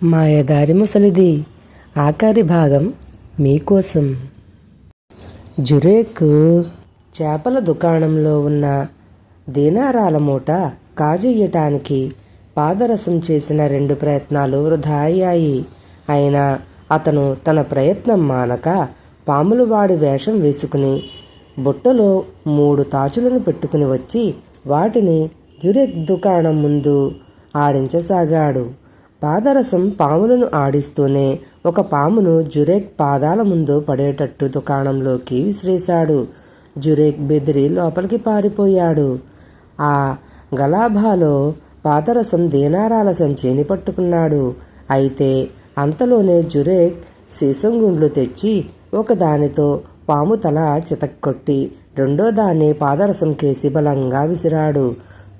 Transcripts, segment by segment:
మాయదారి ముసలిది ఆఖరి భాగం మీకోసం. జురేక్ చేపల దుకాణంలో ఉన్న దీనారాల మూట కాజేయటానికి పాదరసం చేసిన 2 ప్రయత్నాలు వృధా అయ్యాయి. అయినా అతను తన ప్రయత్నం మానక పాములవాడి వేషం వేసుకుని బుట్టలో 3 తాచులను పెట్టుకుని వచ్చి వాటిని జురేక్ దుకాణం ముందు ఆడించసాగాడు. పాదరసం పాములను ఆడిస్తూనే ఒక పామును జురేక్ పాదాల ముందు పడేటట్టు దుకాణంలోకి విసిరేశాడు. జురేక్ బెదిరి లోపలికి పారిపోయాడు. ఆ గలాభాలో పాదరసం దీనారాల సంచిని పట్టుకున్నాడు. అయితే అంతలోనే జురేక్ సీసం గుండ్లు తెచ్చి ఒకదానితో పాము తల చితక్కొట్టి రెండో దాన్ని పాదరసం కేసి బలంగా విసిరాడు.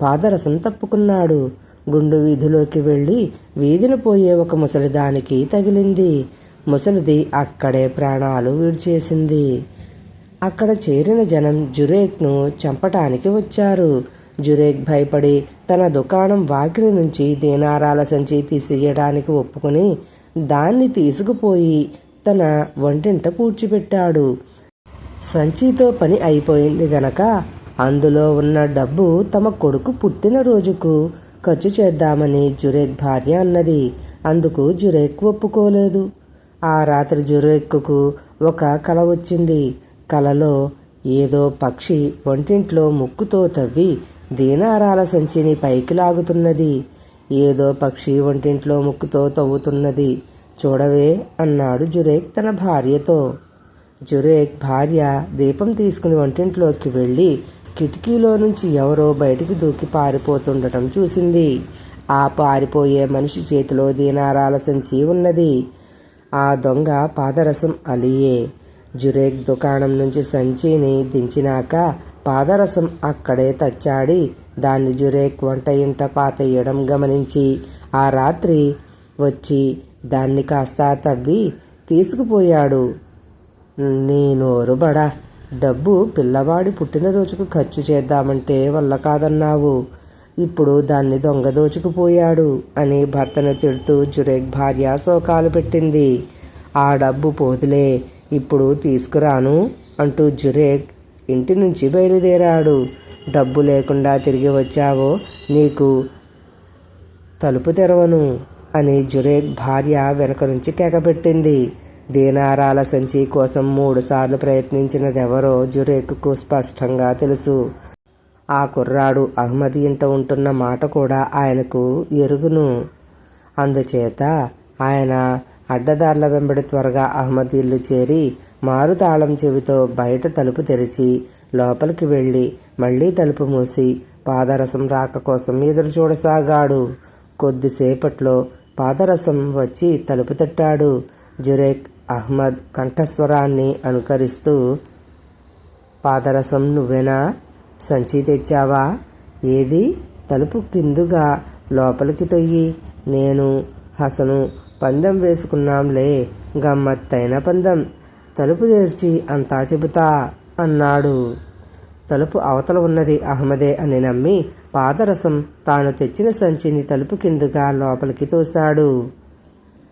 పాదరసం తప్పుకున్నాడు. గుండు వీధిలోకి వెళ్ళి వీధిన పోయే ఒక ముసలిదానికి తగిలింది. ముసలిది అక్కడే ప్రాణాలు విడిచేసింది. అక్కడ చేరిన జనం జురేక్ను చంపటానికి వచ్చారు. జురేక్ భయపడి తన దుకాణం వాకిలి నుంచి దీనారాల సంచి తీసేయడానికి ఒప్పుకుని దాన్ని తీసుకుపోయి తన వంటింట పూడ్చిపెట్టాడు. సంచితో పని అయిపోయింది గనక అందులో ఉన్న డబ్బు తమ కొడుకు పుట్టినరోజుకు ఖర్చు చేద్దామని జురేక్ భార్య అన్నది. అందుకు జురేక్ ఒప్పుకోలేదు. ఆ రాత్రి జురేక్కు ఒక కల వచ్చింది. కలలో ఏదో పక్షి వంటింట్లో ముక్కుతో తవ్వి దీనారాల సంచిని పైకి లాగుతున్నది. ఏదో పక్షి వంటింట్లో ముక్కుతో తవ్వుతున్నది. చూడవే అన్నాడు జురేక్ తన భార్యతో. జురేక్ భార్య దీపం తీసుకుని వంటింట్లోకి వెళ్ళి కిటికీలో నుంచి ఎవరో బయటికి దూకి పారిపోతుండటం చూసింది. ఆ పారిపోయే మనిషి చేతిలో దీనారాల సంచి ఉన్నది. ఆ దొంగ పాదరసం అలియే. జురేక్ దుకాణం నుంచి సంచిని దించినాక పాదరసం అక్కడే తచ్చాడి దాన్ని జురేక్ వంట ఇంట పాతేయడం గమనించి ఆ రాత్రి వచ్చి దాన్ని కాస్త తవ్వి తీసుకుపోయాడు. నీ నోరు బడా, డబ్బు పిల్లవాడి పుట్టినరోజుకు ఖర్చు చేద్దామంటే వల్ల కాదన్నావు. ఇప్పుడు దాన్ని దొంగ దోచుకుపోయాడు అని భర్తను తిడుతూ జురేక్ భార్య శోకాలు పెట్టింది. ఆ డబ్బు పోదులే, ఇప్పుడు తీసుకురాను అంటూ జురేక్ ఇంటి నుంచి బయలుదేరాడు. డబ్బు లేకుండా తిరిగి వచ్చావో నీకు తలుపు తెరవను అని జురేక్ భార్య వెనక నుంచి కేకపెట్టింది. దీనారాల సంచి కోసం 3 సార్లు ప్రయత్నించినదెవరో జురేక్కు స్పష్టంగా తెలుసు. ఆ కుర్రాడు అహ్మద్ ఇంట ఉంటున్న మాట కూడా ఆయనకు ఎరుగును. అందుచేత ఆయన అడ్డదార్ల వెంబడి త్వరగా అహ్మద్ ఇల్లు చేరి మారుతాళం చెవితో బయట తలుపు తెరిచి లోపలికి వెళ్ళి మళ్లీ తలుపు మూసి పాదరసం రాక కోసం ఎదురు చూడసాగాడు. కొద్దిసేపట్లో పాదరసం వచ్చి తలుపు తట్టాడు. జురేక్ అహ్మద్ కంఠస్వరాన్ని అనుకరిస్తూ, పాదరసం నువ్వేనా? సంచి తెచ్చావా? ఏది? తలుపు కిందుగా లోపలికి తొయ్యి. నేను హసను పందెం వేసుకున్నాంలే, గమ్మత్తైన పందెం. తలుపు తెరిచి అంతా చెబుతా అన్నాడు. తలుపు అవతల ఉన్నది అహ్మదే అని నమ్మి పాదరసం తాను తెచ్చిన సంచిని తలుపు కిందుగా లోపలికి తోశాడు.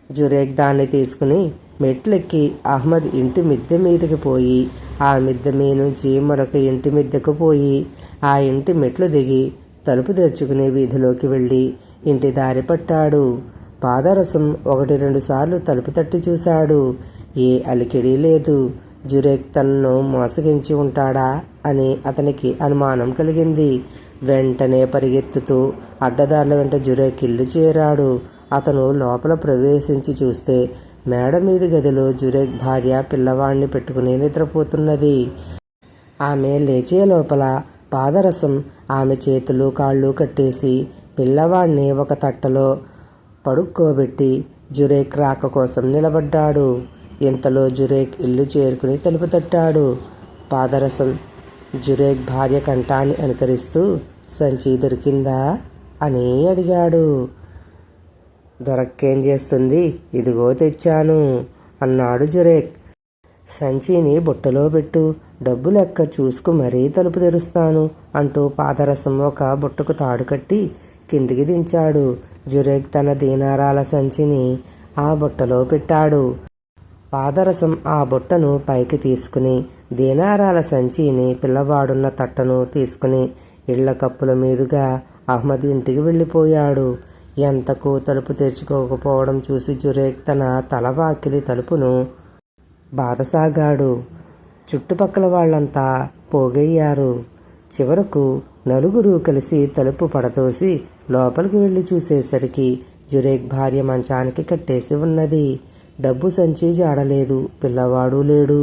జురేక్ దాన్ని తీసుకుని మెట్లెక్కి అహ్మద్ ఇంటి మిద్దె మీదకి పోయి ఆ మిద్దె మీద నుంచి మరొక ఇంటి మిద్దెకు పోయి ఆ ఇంటి మెట్లు దిగి తలుపు తెరుచుకుని వీధిలోకి వెళ్ళి ఇంటి దారి పట్టాడు. పాదరసం 1-2 సార్లు తలుపు తట్టి చూశాడు. ఏ అలికిడి లేదు. జురేక్ తనను మోసగించి ఉంటాడా అని అతనికి అనుమానం కలిగింది. వెంటనే పరిగెత్తుతూ అడ్డదారుల వెంట జురేక్ ఇల్లు చేరాడు. అతను లోపల ప్రవేశించి చూస్తే మేడ మీది గదిలో జురేక్ భార్య పిల్లవాడిని పెట్టుకుని నిద్రపోతున్నది. ఆమె లేచే లోపల పాదరసం ఆమె చేతులు కాళ్ళు కట్టేసి పిల్లవాడిని ఒక తట్టలో పడుకోబెట్టి జురేక్ రాక కోసం నిలబడ్డాడు. ఇంతలో జురేక్ ఇల్లు చేరుకుని తలుపు తట్టాడు. పాదరసం జురేక్ భార్య కంఠాన్ని అనుకరిస్తూ సంచి దొరికిందా అని అడిగాడు. దొరక్కేం చేస్తుంది, ఇదిగో తెచ్చాను అన్నాడు జురేక్. సంచిని బుట్టలో పెట్టు, డబ్బు లెక్క చూసుకు మరీ తలుపు తెరుస్తాను అంటూ పాదరసం ఒక బుట్టకు తాడు కట్టి కిందికి దించాడు. జురేక్ తన దీనారాల సంచిని ఆ బుట్టలో పెట్టాడు. పాదరసం ఆ బుట్టను పైకి తీసుకుని దీనారాల సంచిని పిల్లవాడున్న తట్టను తీసుకుని ఇళ్ల కప్పుల మీదుగా అహ్మద్ ఇంటికి వెళ్ళిపోయాడు. ఎంతకు తలుపు తెరుచుకోకపోవడం చూసి జురేక్ తన తలవాకిలి తలుపును బాధసాగాడు. చుట్టుపక్కల వాళ్ళంతా పోగయ్యారు. చివరకు నలుగురు కలిసి తలుపు పడదోసి లోపలికి వెళ్ళి చూసేసరికి జురేక్ భార్య మంచానికి కట్టేసి ఉన్నది. డబ్బు సంచి జాడలేదు, పిల్లవాడు లేడు.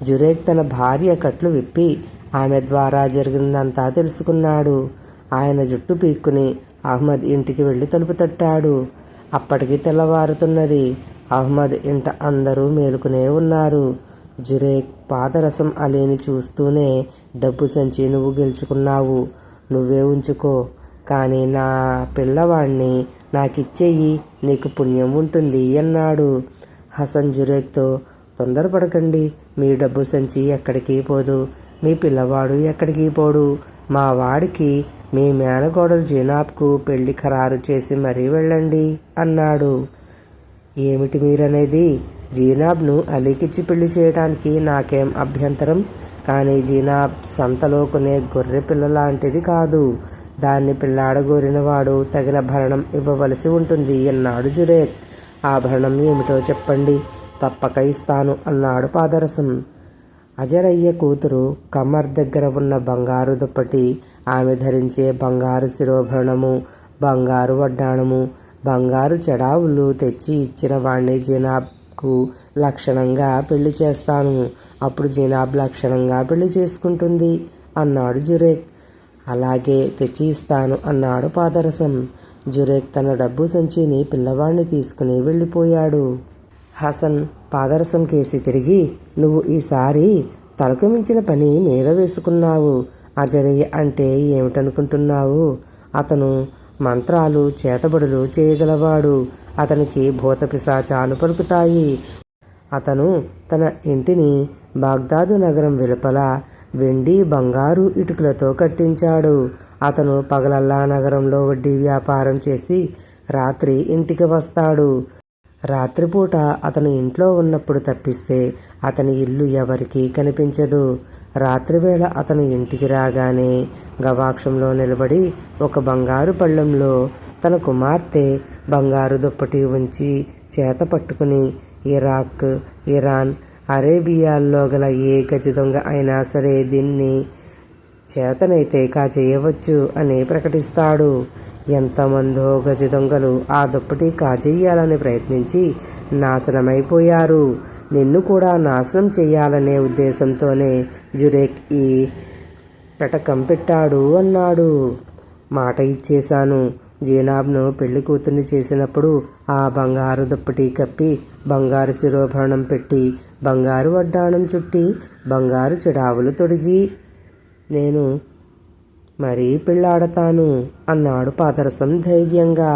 జురేక్ తన భార్య కట్లు విప్పి ఆమె ద్వారా జరిగిందంతా తెలుసుకున్నాడు. ఆయన జుట్టు పీక్కుని అహ్మద్ ఇంటికి వెళ్ళి తలుపు తట్టాడు. అప్పటికి తెల్లవారుతున్నది. అహ్మద్ ఇంట అందరూ మేలుకునే ఉన్నారు. జురేక్ పాదరసం అలీని చూస్తూనే, డబ్బు సంచి నువ్వు గెలుచుకున్నావు, నువ్వే ఉంచుకో, కానీ నా పిల్లవాణ్ణి నాకిచ్చేయి, నీకు పుణ్యం ఉంటుంది అన్నాడు. హసన్ జురేక్తో, తొందరపడకండి, మీ డబ్బు సంచి ఎక్కడికి పోదు, మీ పిల్లవాడు ఎక్కడికి పోడు. మా వాడికి మీ మేనగోడలు జీనాబ్కు పెళ్లి ఖరారు చేసి మరీ వెళ్ళండి అన్నాడు. ఏమిటి మీరనేది? జీనాబ్ను అలీకిచ్చి పెళ్లి చేయడానికి నాకేం అభ్యంతరం, కానీ జీనాబ్ సంతలో కొనే గొర్రె పిల్ల లాంటిది కాదు. దాన్ని పిల్లాడగోరినవాడు తగిన భరణం ఇవ్వవలసి ఉంటుంది అన్నాడు జురేక్. ఆ భరణం ఏమిటో చెప్పండి, తప్పక ఇస్తాను అన్నాడు పాదరసం. అజరయ్య కూతురు కమర్ దగ్గర ఉన్న బంగారు దుప్పటి, ఆమె ధరించే బంగారు శిరోభరణము, బంగారు వడ్డాణము, బంగారు చెడావులు తెచ్చి ఇచ్చిన వాణ్ణి జీనాబ్కు లక్షణంగా పెళ్లి చేస్తాను. అప్పుడు జీనాబ్ లక్షణంగా పెళ్లి చేసుకుంటుంది అన్నాడు జురేక్. అలాగే తెచ్చి ఇస్తాను అన్నాడు పాదరసం. జురేక్ తన డబ్బు సంచిని పిల్లవాణ్ణి తీసుకుని వెళ్ళిపోయాడు. హసన్ పాదరసం కేసి తిరిగి, నువ్వు ఈసారి తలకు మించిన పని మీద వేసుకున్నావు. అజరయ్య అంటే ఏమిటనుకుంటున్నావు? అతను మంత్రాలు చేతబడులు చేయగలవాడు. అతనికి భూత పిశాచాలు పలుకుతాయి. అతను తన ఇంటిని బాగ్దాదు నగరం వెలుపల వెండి బంగారు ఇటుకలతో కట్టించాడు. అతను పగలల్లా నగరంలో వడ్డీ వ్యాపారం చేసి రాత్రి ఇంటికి వస్తాడు. రాత్రిపూట అతను ఇంట్లో ఉన్నప్పుడు తప్పిస్తే అతని ఇల్లు ఎవరికీ కనిపించదు. రాత్రివేళ అతను ఇంటికి రాగానే గవాక్షంలో నిలబడి ఒక బంగారు పళ్ళెంలో తన కుమార్తె బంగారు దుప్పటి ఉంచి చేత పట్టుకుని ఇరాక్, ఇరాన్, అరేబియాల్లో గల ఏ గజ దొంగ అయినా సరే దీన్ని చేతనైతే కాజేయవచ్చు అని ప్రకటిస్తాడు. ఎంతమందో గజ దొంగలు ఆ దుప్పటి కాజేయాలని ప్రయత్నించి నాశనమైపోయారు. నిన్ను కూడా నాశనం చేయాలనే ఉద్దేశంతోనే జురేక్ ఈ పెటకం పెట్టాడు అన్నాడు. మాట ఇచ్చేశాను. జీనాబ్ను పెళ్లి కూతుర్ని చేసినప్పుడు ఆ బంగారు దుప్పటి కప్పి, బంగారు శిరోభరణం పెట్టి, బంగారు వడ్డాణం చుట్టి, బంగారు చెడావులు తొడిగి నేను మరీ పెళ్ళాడతాను అన్నాడు పాదరసం ధైర్యంగా.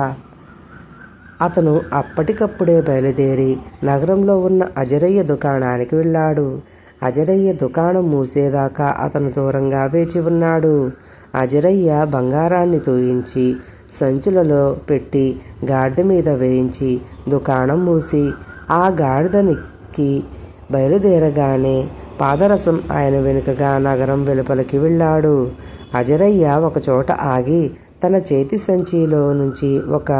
అతను అప్పటికప్పుడే బయలుదేరి నగరంలో ఉన్న అజరయ్య దుకాణానికి వెళ్ళాడు. అజరయ్య దుకాణం మూసేదాకా అతను దూరంగా వేచి ఉన్నాడు. అజరయ్య బంగారాన్ని తూయించి సంచులలో పెట్టి గాడిద మీద వేయించి దుకాణం మూసి ఆ గాడిదనికి బయలుదేరగానే పాదరసం ఆయన వెనుకగా నగరం వెలుపలికి వెళ్ళాడు. అజరయ్య ఒకచోట ఆగి తన చేతి సంచిలో నుంచి ఒక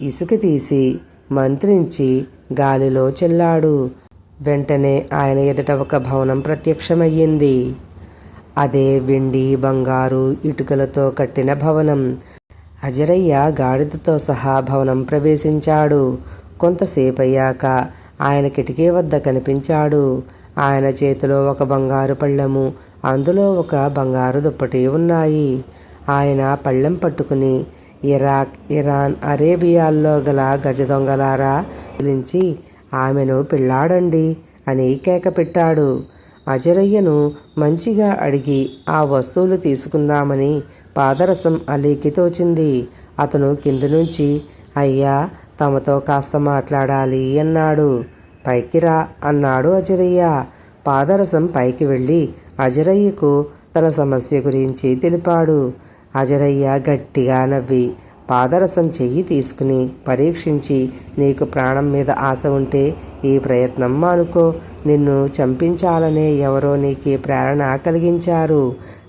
ఇసుక తీసి మంత్రించి గాలిలో చెల్లాడు. వెంటనే ఆయన ఎదుట ఒక భవనం ప్రత్యక్షమయ్యింది. అదే వెండి బంగారు ఇటుకలతో కట్టిన భవనం. అజరయ్య గాడిదతో సహా భవనం ప్రవేశించాడు. కొంతసేపయ్యాక ఆయన కిటికీ వద్ద కనిపించాడు. ఆయన చేతిలో ఒక బంగారు పళ్ళెము, అందులో ఒక బంగారు దుప్పటి ఉన్నాయి. ఆయన పళ్ళెం పట్టుకుని, ఇరాక్, ఇరాన్, అరేబియాల్లో గల గజ దొంగలారా పిలిచి ఆమెను పెళ్ళాడండి అని కేక పెట్టాడు. అజరయ్యను మంచిగా అడిగి ఆ వస్తువులు తీసుకుందామని పాదరసం అలీకి తోచింది. అతను కింది నుంచి, అయ్యా, తమతో కాస్త మాట్లాడాలి అన్నాడు. పైకి రా అన్నాడు అజరయ్య. పాదరసం పైకి వెళ్ళి అజరయ్యకు తన సమస్య గురించి తెలిపాడు. అజరయ్య గట్టిగా నవ్వి, పాదరసం చెయ్యి తీసుకుని పరీక్షించి నీకు ప్రాణం మీద ఆశ ఉంటే ఈ ప్రయత్నం మానుకో. నిన్ను చంపించాలనే ఎవరో నీకు ప్రేరణ కలిగించారు.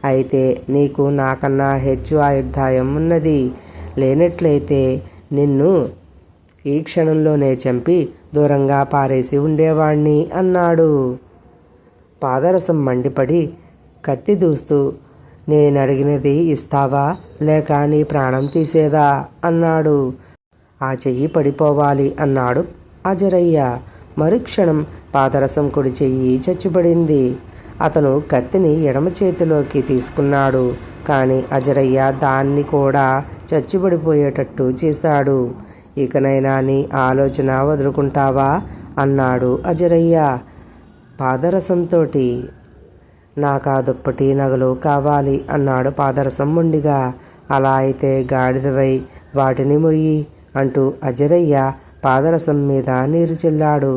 అయితే నీకు నాకన్నా హెచ్చు ఆయుర్దాయం ఉన్నది. లేనట్లయితే నిన్ను ఈ క్షణంలోనే చంపి దూరంగా పారేసి ఉండేవాణ్ణి అన్నాడు. పాదరసం మండిపడి కత్తి దూస్తూ, నేనడిగినది ఇస్తావా లేక నీ ప్రాణం తీసేదా అన్నాడు. ఆ చెయ్యి పడిపోవాలి అన్నాడు అజరయ్య. మరుక్షణం పాదరసం కుడి చెయ్యి చచ్చుబడింది. అతను కత్తిని ఎడమ చేతిలోకి తీసుకున్నాడు. కానీ అజరయ్య దాన్ని కూడా చచ్చుబడిపోయేటట్టు చేశాడు. ఇకనైనా నీ ఆలోచన వదులుకుంటావా అన్నాడు అజరయ్య పాదరసంతోటి. నాకా దుప్పటి నగలు కావాలి అన్నాడు పాదరసం మొండిగా. అలా అయితే గాడిదవై వాటిని మొయ్యి అంటూ అజరయ్య పాదరసం మీద నీరు చెల్లాడు.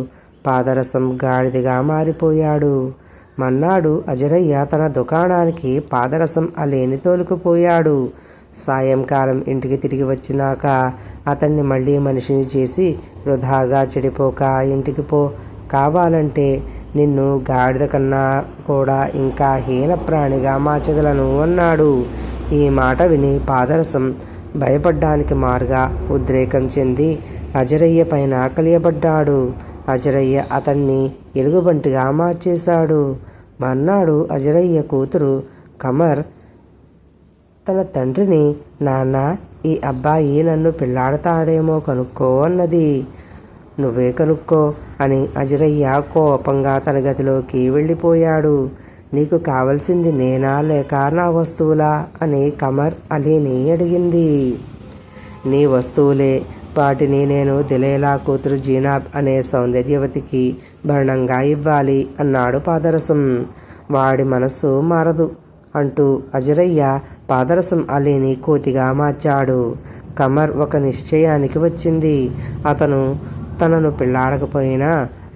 పాదరసం గాడిదగా మారిపోయాడు. మన్నాడు అజరయ్య తన దుకాణానికి పాదరసం అలేని తోలుకుపోయాడు. సాయంకాలం ఇంటికి తిరిగి వచ్చినాక అతన్ని మళ్ళీ మనిషిని చేసి వృధాగా చెడిపోక ఇంటికి పో. కావాలంటే నిన్ను గాడిద కన్నా కూడా ఇంకా హీన ప్రాణిగా మార్చగలను అన్నాడు. ఈ మాట విని పాదరసం భయపడ్డానికి మారుగా ఉద్రేకం చెంది అజరయ్య పైన కలియబడ్డాడు. అజరయ్య అతన్ని ఎలుగుబంటిగా మార్చేశాడు. మర్నాడు అజరయ్య కూతురు కమర్ తన తండ్రిని, నాన్న, ఈ అబ్బాయి నన్ను పెళ్లాడతాడేమో కనుక్కో అన్నది. నువ్వే కనుక్కో అని అజరయ్య కోపంగా తన గదిలోకి వెళ్ళిపోయాడు. నీకు కావలసింది నేనా లేక నా వస్తువులా అని కమర్ అలీని అడిగింది. నీ వస్తువులే. వాటిని నేను దిలేలా కూతురు జీనాబ్ అనే సౌందర్యవతికి భరణంగా ఇవ్వాలి అన్నాడు పాదరసం. వాడి మనసు మారదు అంటూ అజరయ్య పాదరసం అలీని కోతిగా మార్చాడు. కమర్ ఒక నిశ్చయానికి వచ్చింది. అతను తనను పెళ్లాడకపోయినా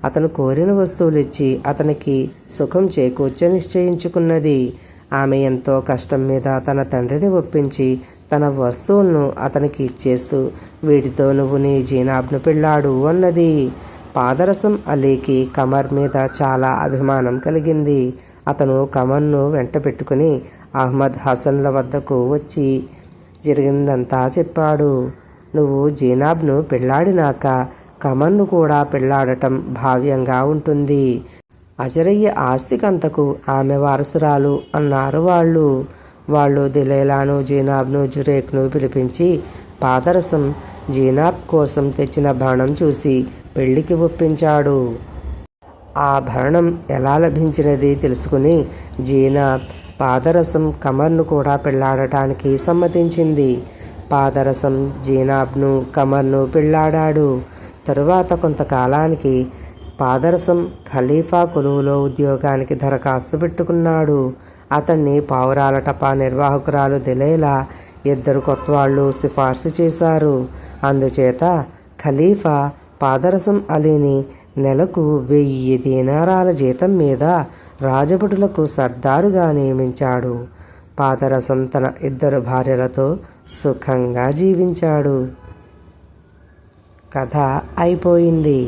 అతను కోరిన వస్తువులిచ్చి అతనికి సుఖం చేకూర్చ నిశ్చయించుకున్నది. ఆమె ఎంతో కష్టం మీద తన తండ్రిని ఒప్పించి తన వస్తువులను అతనికి ఇచ్చేస్తూ, వీటితో నువ్వు నీ జీనాబ్ను పెళ్ళాడు అన్నది. పాదరసం అలీకి కమర్ మీద చాలా అభిమానం కలిగింది. అతను కమర్ను వెంట పెట్టుకుని అహ్మద్ హసన్ల వద్దకు వచ్చి జరిగిందంతా చెప్పాడు. నువ్వు జీనాబ్ను పెళ్ళాడినాక కమర్ను కూడా పెళ్ళాడటం భావ్యంగా ఉంటుంది. అజరయ్య ఆస్తికంతకు ఆమె వారసురాలు అన్నారు వాళ్ళు దిలేలాను, జీనాబ్ను, జురేక్ను పిలిపించి పాదరసం జీనాబ్ కోసం తెచ్చిన భరణం చూసి పెళ్లికి ఒప్పించాడు. ఆ భరణం ఎలా లభించినది తెలుసుకుని జీనాబ్ పాదరసం కమర్ను కూడా పెళ్లాడటానికి సమ్మతించింది. పాదరసం జీనాబ్ను, కమర్ను పెళ్లాడాడు. తరువాత కొంతకాలానికి పాదరసం ఖలీఫా కొలువులో ఉద్యోగానికి దరఖాస్తు పెట్టుకున్నాడు. అతన్ని పావురాల టపా నిర్వాహకురాలు దిలేలా ఇద్దరు కొత్తవాళ్లు సిఫార్సు చేశారు. అందుచేత ఖలీఫా పాదరసం అలీని నెలకు 1000 దీనారాల జీతం మీద రాజభటులకు సర్దారుగా నియమించాడు. పాదరసం తన 2 భార్యలతో సుఖంగా జీవించాడు. కథ అయిపోయింది.